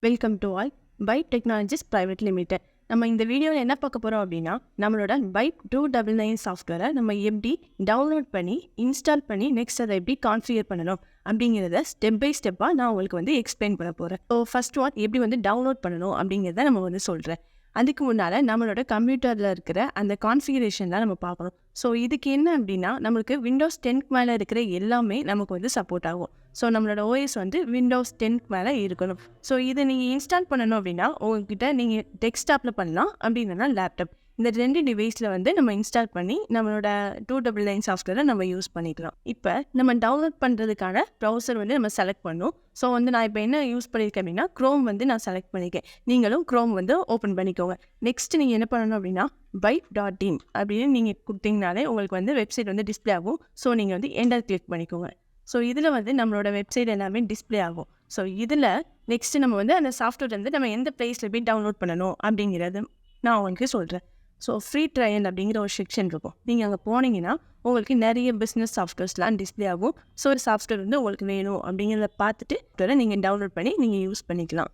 Welcome to all pipe technologies private limited. நம்ம இந்த வீடியோவில் என்ன பார்க்க போகிறோம் அப்படின்னா, நம்மளோட பைப் 299 சாஃப்ட்வேரை நம்ம எப்படி டவுன்லோட் பண்ணி இன்ஸ்டால் பண்ணி நெக்ஸ்ட் அதை எப்படி கான்ஃபிகர் பண்ணணும் அப்படிங்கிறத ஸ்டெப் பை ஸ்டெப்பாக நான் உங்களுக்கு வந்து எக்ஸ்பிளைன் பண்ண போகிறேன். ஸோ ஃபர்ஸ்ட் ஒன் எப்படி வந்து டவுன்லோட் பண்ணணும் அப்படிங்கிறத நம்ம வந்து சொல்கிறேன். அதுக்கு முன்னால் நம்மளோட கம்ப்யூட்டரில் இருக்கிற அந்த கான்ஃபிகரேஷன் தான் நம்ம பார்க்கணும். ஸோ இதுக்கு என்ன அப்படின்னா, நம்மளுக்கு விண்டோஸ் 10க்கு மேலே இருக்கிற எல்லாமே நமக்கு வந்து சப்போர்ட் ஆகும். ஸோ நம்மளோட ஓஎஸ் வந்து விண்டோஸ் 10க்கு மேலே இருக்கணும். ஸோ இதை நீங்கள் இன்ஸ்டால் பண்ணணும் அப்படின்னா உங்கள்கிட்ட நீங்கள் டெஸ்க்டாப்பில் பண்ணலாம், அப்படி இல்லைன்னா லேப்டாப். இந்த 2 டிவைஸில் வந்து நம்ம இன்ஸ்டால் பண்ணி நம்மளோட 299 சாஃப்ட்வேரை நம்ம யூஸ் பண்ணிக்கலாம். இப்போ நம்ம டவுன்லோட் பண்ணுறதுக்கான ப்ரௌசர் வந்து நம்ம செலக்ட் பண்ணணும். ஸோ வந்து நான் இப்போ என்ன யூஸ் பண்ணியிருக்கேன் அப்படின்னா, க்ரோம் வந்து நான் செலக்ட் பண்ணியிருக்கேன். நீங்களும் க்ரோம் வந்து ஓப்பன் பண்ணிக்கோங்க. நெக்ஸ்ட் நீங்கள் என்ன பண்ணணும் அப்படின்னா, buyp.in அப்படின்னு நீங்கள் கொடுத்தீங்கனாலே உங்களுக்கு வந்து வெப்சைட் வந்து டிஸ்பிளே ஆகும். ஸோ நீங்கள் வந்து என்டர் கிளிக் பண்ணிக்கோங்க. ஸோ இதில் வந்து நம்மளோட வெப்சைட் எல்லாமே டிஸ்பிளே ஆகும். ஸோ இதில் நெக்ஸ்ட்டு நம்ம வந்து அந்த சாஃப்ட்வேர் வந்து நம்ம எந்த ப்ளேஸில் போய் டவுன்லோட் பண்ணணும் அப்படிங்கிறது நான் உங்களுக்கு சொல்கிறேன். ஸோ ஃப்ரீ ட்ரையல் அப்படிங்கிற ஒரு செக்ஷன் இருக்கும். நீங்கள் அங்கே போனீங்கன்னா உங்களுக்கு நிறைய பிஸ்னஸ் சாஃப்ட்வேர்ஸ்லாம் டிஸ்பிளே ஆகும். ஸோ ஒரு சாஃப்ட்வேர் வந்து உங்களுக்கு வேணும் அப்படிங்கிறத பார்த்துட்டு நீங்கள் டவுன்லோட் பண்ணி நீங்கள் யூஸ் பண்ணிக்கலாம்.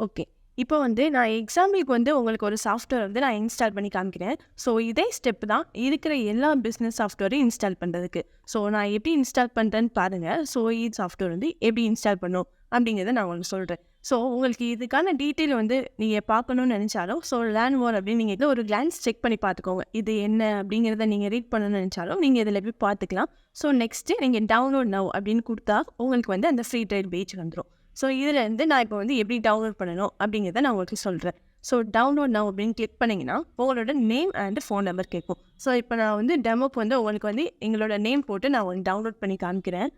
ஓகே, இப்போ வந்து நான் எக்ஸாம்பிளுக்கு வந்து உங்களுக்கு ஒரு சாஃப்ட்வேர் வந்து நான் இன்ஸ்டால் பண்ணி காமிக்கிறேன். ஸோ இதே ஸ்டெப் தான் இருக்கிற எல்லா பிஸ்னஸ் சாஃப்ட்வேரையும் இன்ஸ்டால் பண்ணுறதுக்கு. ஸோ நான் எப்படி இன்ஸ்டால் பண்ணுறேன்னு பாருங்கள். ஸோ இது சாஃப்ட்வேர் வந்து எப்படி இன்ஸ்டால் பண்ணும் அப்படிங்கிறத நான் உங்களுக்கு சொல்கிறேன். ஸோ உங்களுக்கு இதுக்கான டீட்டெயில் வந்து நீங்கள் பார்க்கணுன்னு நினச்சாலும், ஸோ லேர்ன் மோர் அப்படின்னு நீங்கள் ஒரு கிளான்ஸ் செக் பண்ணி பார்த்துக்கோங்க. இது என்ன அப்படிங்கிறத நீங்கள் ரீட் பண்ணணும்னு நினச்சாலும் நீங்கள் இதில் போய் பார்த்துக்கலாம். ஸோ நெக்ஸ்ட்டு நீங்கள் டவுன்லோட் நவ் அப்படின்னு கொடுத்தா உங்களுக்கு வந்து அந்த ஃப்ரீ ட்ரையல் பேஜ் வந்துடும். ஸோ இதில் இருந்து நான் இப்போ வந்து எப்படி டவுன்லோட் பண்ணணும் அப்படிங்கிறத நான் உங்களுக்கு சொல்கிறேன். ஸோ டவுன்லோட் நவ் அப்படின்னு கிளிக் பண்ணிங்கன்னா உங்களோட நேம் அண்ட் ஃபோன் நம்பர் கேட்கும். ஸோ இப்போ நான் வந்து டெமோக்கு வந்து உங்களுக்கு வந்து எங்களோட நேம் போட்டு நான் உங்களுக்கு டவுன்லோட் பண்ணி காமிக்கிறேன்.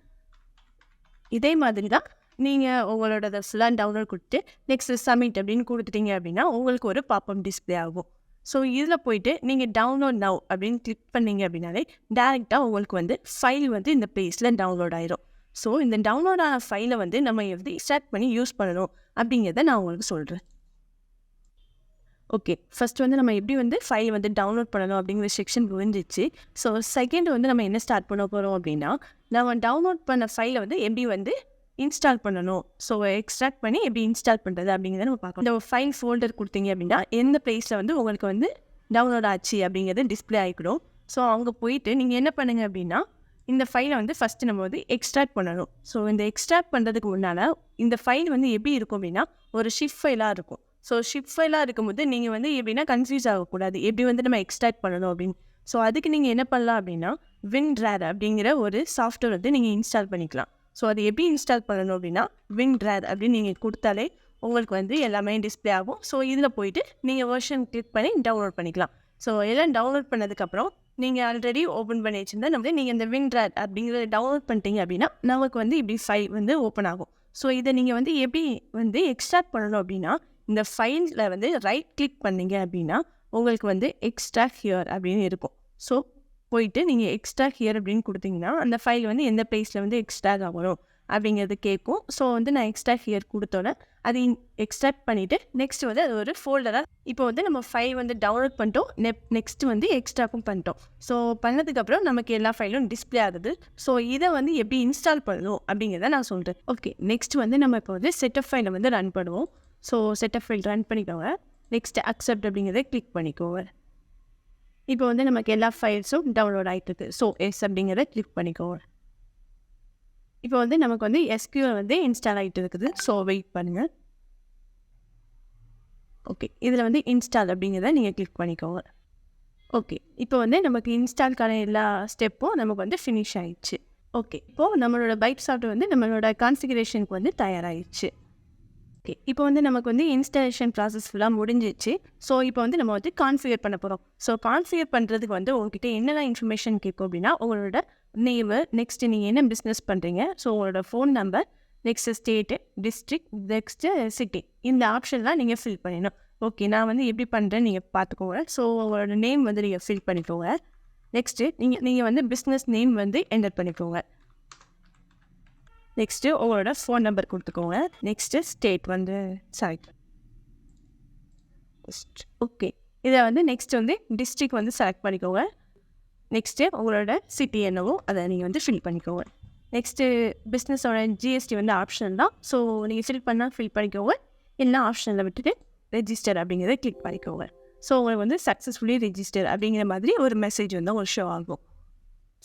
இதே மாதிரி தான் நீங்கள் உங்களோட ஃபுல்லாக டவுன்லோட் கொடுத்துட்டு நெக்ஸ்ட் சப்மிட் அப்படின்னு கொடுத்துட்டீங்க அப்படின்னா உங்களுக்கு ஒரு பாப்அப் டிஸ்பிளே ஆகும். ஸோ இதில் போயிட்டு நீங்கள் டவுன்லோட் நவ் அப்படின்னு கிளிக் பண்ணீங்க அப்படின்னாலே டேரெக்டாக உங்களுக்கு வந்து ஃபைல் வந்து இந்த பேஜில் டவுன்லோட் ஆயிரும். ஸோ இந்த டவுன்லோட் ஆன ஃபைலை வந்து நம்ம எப்படி எக்ஸ்ட்ராக்ட் பண்ணி யூஸ் பண்ணணும் அப்படிங்கிறத நான் உங்களுக்கு சொல்கிறேன். ஓகே, ஃபர்ஸ்ட் வந்து நம்ம எப்படி வந்து ஃபைல் வந்து டவுன்லோட் பண்ணணும் அப்படிங்கிற செக்ஷன் புரிஞ்சிச்சு. ஸோ செகண்ட் வந்து நம்ம என்ன ஸ்டார்ட் பண்ண போகிறோம் அப்படின்னா, நம்ம டவுன்லோட் பண்ண ஃபைலை வந்து எப்படி வந்து இன்ஸ்டால் பண்ணணும். ஸோ எக்ஸ்ட்ராக்ட் பண்ணி எப்படி இன்ஸ்டால் பண்ணுறது அப்படிங்கிறத நம்ம பார்க்கலாம். இந்த ஃபைல் ஃபோல்டர் கொடுத்தீங்க அப்படின்னா எந்த பிளேஸில் வந்து உங்களுக்கு வந்து டவுன்லோட் ஆச்சு அப்படிங்கிறது டிஸ்பிளே ஆகிக்கிடும். ஸோ அங்கே போயிட்டு நீங்கள் என்ன பண்ணுங்கள் அப்படின்னா, இந்த ஃபைலை வந்து ஃபஸ்ட்டு நம்ம வந்து எக்ஸ்ட்ராக்ட் பண்ணணும். ஸோ இந்த எக்ஸ்ட்ராக்ட் பண்ணுறதுக்கு முன்னால் இந்த ஃபைல் வந்து எப்படி இருக்கும் அப்படின்னா ஒரு ஷிப் ஃபைலாக இருக்கும். ஸோ ஷிப் ஃபைலாக இருக்கும்போது நீங்கள் வந்து எப்படின்னா கன்ஃபியூஸ் ஆகக்கூடாது, எப்படி வந்து நம்ம எக்ஸ்ட்ராக்ட் பண்ணணும் அப்படின்னு. ஸோ அதுக்கு நீங்கள் என்ன பண்ணலாம் அப்படின்னா, WinRAR அப்படிங்கிற ஒரு சாஃப்ட்வேர் வந்து நீங்கள் இன்ஸ்டால் பண்ணிக்கலாம். ஸோ அது எப்படி இன்ஸ்டால் பண்ணணும் அப்படின்னா, WinRAR அப்படின்னு நீங்கள் கொடுத்தாலே உங்களுக்கு வந்து எல்லாமே டிஸ்பிளே ஆகும். ஸோ இதில் போயிட்டு நீங்கள் வெர்ஷன் கிளிக் பண்ணி டவுன்லோட் பண்ணிக்கலாம். ஸோ எல்லாம் டவுன்லோட் பண்ணதுக்கப்புறம் நீங்கள் ஆல்ரெடி ஓப்பன் பண்ணி வச்சுருந்தா நம்ம நீங்கள் இந்த WinRAR அப்படிங்கிறத டவுன்லோட் பண்ணிட்டீங்க அப்படின்னா நமக்கு வந்து இப்படி ஃபைல் வந்து ஓப்பன் ஆகும். ஸோ இதை நீங்கள் வந்து எப்படி வந்து எக்ஸ்ட்ராக்ட் பண்ணணும் அப்படின்னா, இந்த ஃபைலில் வந்து ரைட் கிளிக் பண்ணீங்க அப்படின்னா உங்களுக்கு வந்து எக்ஸ்ட்ராக்ட் ஹியர் அப்படின்னு இருக்கும். ஸோ போயிட்டு நீங்கள் எக்ஸ்ட்ராக்ட் ஹியர் அப்படின்னு கொடுத்தீங்கன்னா அந்த ஃபைல் வந்து எந்த பிளேஸில் வந்து எக்ஸ்ட்ராக்ட் ஆகணும் அப்படிங்கிறது கேட்கும். ஸோ வந்து நான் எக்ஸ்ட்ராக்ட் ஹியர் கொடுத்தோன்னே அது எக்ஸ்ட்ராக்ட் பண்ணிவிட்டு நெக்ஸ்ட் வந்து அது ஒரு ஃபோல்டராக இப்போ வந்து நம்ம ஃபைல் வந்து டவுன்லோட் பண்ணிட்டோம், நெக்ஸ்ட் வந்து எக்ஸ்ட்ராக்டும் பண்ணிட்டோம். ஸோ பண்ணதுக்கப்புறம் நமக்கு எல்லா ஃபைலும் டிஸ்பிளே ஆகுது. ஸோ இதை வந்து எப்படி இன்ஸ்டால் பண்ணணும் அப்படிங்கிறத நான் சொல்கிறேன். ஓகே, நெக்ஸ்ட் வந்து நம்ம இப்போ வந்து செட்டப் ஃபைலை வந்து ரன் பண்ணுவோம். ஸோ செட்டப் ஃபைல் ரன் பண்ணிக்கோங்க. நெக்ஸ்ட் அக்செப்ட் அப்படிங்கிறத கிளிக் பண்ணிக்கோங்க. இப்போ வந்து நமக்கு எல்லா ஃபைல்ஸும் டவுன்லோட் ஆகிட்டு இருக்குது. ஸோ எஸ் அப்படிங்கிறத கிளிக் பண்ணிக்கோங்க. இப்போ வந்து நமக்கு வந்து SQL வந்து இன்ஸ்டால் ஆகிட்டு இருக்குது. ஸோ வெயிட் பண்ணுங்கள். ஓகே, இதில் வந்து இன்ஸ்டால் அப்படிங்கிறத நீங்கள் கிளிக் பண்ணிக்கோங்க. ஓகே, இப்போ வந்து நமக்கு இன்ஸ்டால்க்கான எல்லா ஸ்டெப்பும் நமக்கு வந்து ஃபினிஷ் ஆகிடுச்சு. ஓகே, இப்போது நம்மளோட பைப் சாஃப்ட்வேர் வந்து நம்மளோட கான்ஃபிகரேஷனுக்கு வந்து தயாராகிடுச்சு. ஓகே, இப்போ வந்து நமக்கு வந்து இன்ஸ்டாலேஷன் ப்ராசஸ் ஃபுல்லாக முடிஞ்சிச்சு. ஸோ இப்போ வந்து நம்ம வந்து கான்ஃபிகர் பண்ண போகிறோம். ஸோ கான்ஃபிகர் பண்ணுறதுக்கு வந்து உங்கள்கிட்ட என்னெல்லாம் இன்ஃபர்மேஷன் கேட்கும் அப்படின்னா, உங்களோட நேமு, நெக்ஸ்ட்டு நீங்கள் என்ன பிஸ்னஸ் பண்ணுறீங்க, ஸோ உங்களோட phone number, next state, district, next city, இந்த ஆப்ஷன்லாம் நீங்கள் ஃபில் பண்ணிடணும். ஓகே, நான் வந்து எப்படி பண்ணுறேன்னு நீங்கள் பார்த்துக்கோங்க. ஸோ உங்களோட நேம் வந்து நீங்கள் ஃபில் பண்ணிக்கோங்க. நெக்ஸ்ட்டு நீங்கள் வந்து பிஸ்னஸ் நேம் வந்து என்டர் பண்ணிக்கோங்க. நெக்ஸ்ட்டு உங்களோட ஃபோன் நம்பர் கொடுத்துக்கோங்க. நெக்ஸ்ட்டு ஸ்டேட் வந்து செலக்ட். ஓகே, இதை வந்து நெக்ஸ்ட் வந்து டிஸ்ட்ரிக்ட் வந்து செலக்ட் பண்ணிக்கோங்க. நெக்ஸ்ட்டு உங்களோட சிட்டி என்னவோ அதை நீங்கள் வந்து ஃபில் பண்ணிக்கோங்க. நெக்ஸ்ட்டு பிஸ்னஸோட ஜிஎஸ்டி வந்து ஆப்ஷன் தான். ஸோ நீங்கள் ஃபில் பண்ணால் ஃபில் பண்ணிக்கோங்க, இல்லைனா ஆப்ஷனில் விட்டுட்டு ரெஜிஸ்டர் அப்படிங்கிறத கிளிக் பண்ணிக்கோங்க. ஸோ உங்களுக்கு வந்து சக்ஸஸ்ஃபுல்லி ரெஜிஸ்டர் அப்படிங்கிற மாதிரி ஒரு மெசேஜ் வந்து உங்களுக்கு ஷோ ஆகும்.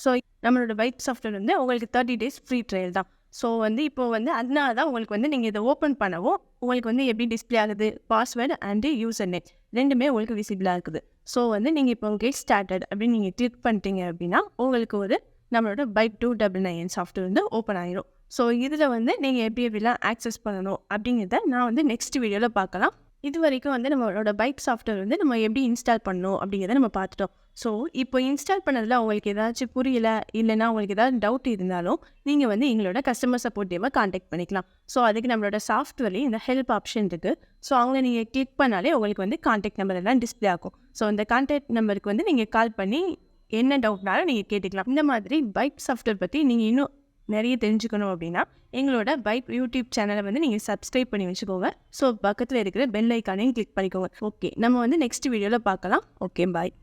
ஸோ நம்மளோட பைப் சாஃப்ட்வேர் வந்து உங்களுக்கு 30 days ஃப்ரீ ட்ரையல் தான். ஸோ வந்து இப்போ வந்து அதனால தான் உங்களுக்கு வந்து நீங்கள் இதை ஓப்பன் பண்ணவும் உங்களுக்கு வந்து எப்படி டிஸ்பிளே ஆகுது, பாஸ்வேர்டு அண்டு யூசர் நேம் ரெண்டுமே உங்களுக்கு விசிபிளாக இருக்குது. ஸோ வந்து நீங்கள் இப்போ கெட் ஸ்டார்டட் அப்படின்னு நீங்கள் கிளிக் பண்ணிட்டீங்க அப்படின்னா உங்களுக்கு ஒரு நம்மளோட பைப் 299 சாஃப்ட்வேர் வந்து ஓப்பன் ஆகிடும். ஸோ இதில் வந்து நீங்கள் எப்படிலாம் ஆக்சஸ் பண்ணணும் அப்படிங்கிறத நான் வந்து நெக்ஸ்ட் வீடியோவில் பார்க்கலாம். இது வரைக்கும் வந்து நம்மளோட பைப் சாஃப்ட்வேர் வந்து நம்ம எப்படி இன்ஸ்டால் பண்ணணும் அப்படிங்கிறத நம்ம பார்த்துட்டோம். ஸோ இப்போ இன்ஸ்டால் பண்ணதில் உங்களுக்கு ஏதாச்சும் புரியல, இல்லைனா உங்களுக்கு ஏதாவது டவுட் இருந்தாலும் நீங்கள் வந்து எங்களோட கஸ்டமர் சப்போர்ட் டீமை காண்டாக்ட் பண்ணிக்கலாம். ஸோ அதுக்கு நம்மளோட சாஃப்ட்வேர்லேயே இந்த ஹெல்ப் ஆப்ஷன் இருக்குது. ஸோ அவங்க நீங்கள் கிளிக் பண்ணாலே உங்களுக்கு வந்து காண்டாக்ட் நம்பர் எல்லாம் டிஸ்பிளே ஆகும். ஸோ இந்த காண்டாக்ட் நம்பருக்கு வந்து நீங்கள் கால் பண்ணி என்ன டவுட்னாலும் நீங்கள் கேட்டுக்கலாம். இந்த மாதிரி பைப் சாஃப்ட்வேர் பற்றி நீங்கள் இன்னும் நிறைய தெரிஞ்சுக்கணும் அப்படின்னா எங்களோட பைப் யூடியூப் சேனலை வந்து நீங்கள் சப்ஸ்கிரைப் பண்ணி வச்சுக்கோங்க. ஸோ பக்கத்தில் இருக்கிற பெல் ஐக்கானையும் கிளிக் பண்ணிக்கோங்க. ஓகே, நம்ம வந்து நெக்ஸ்ட் வீடியோவில் பார்க்கலாம். ஓகே, பாய்.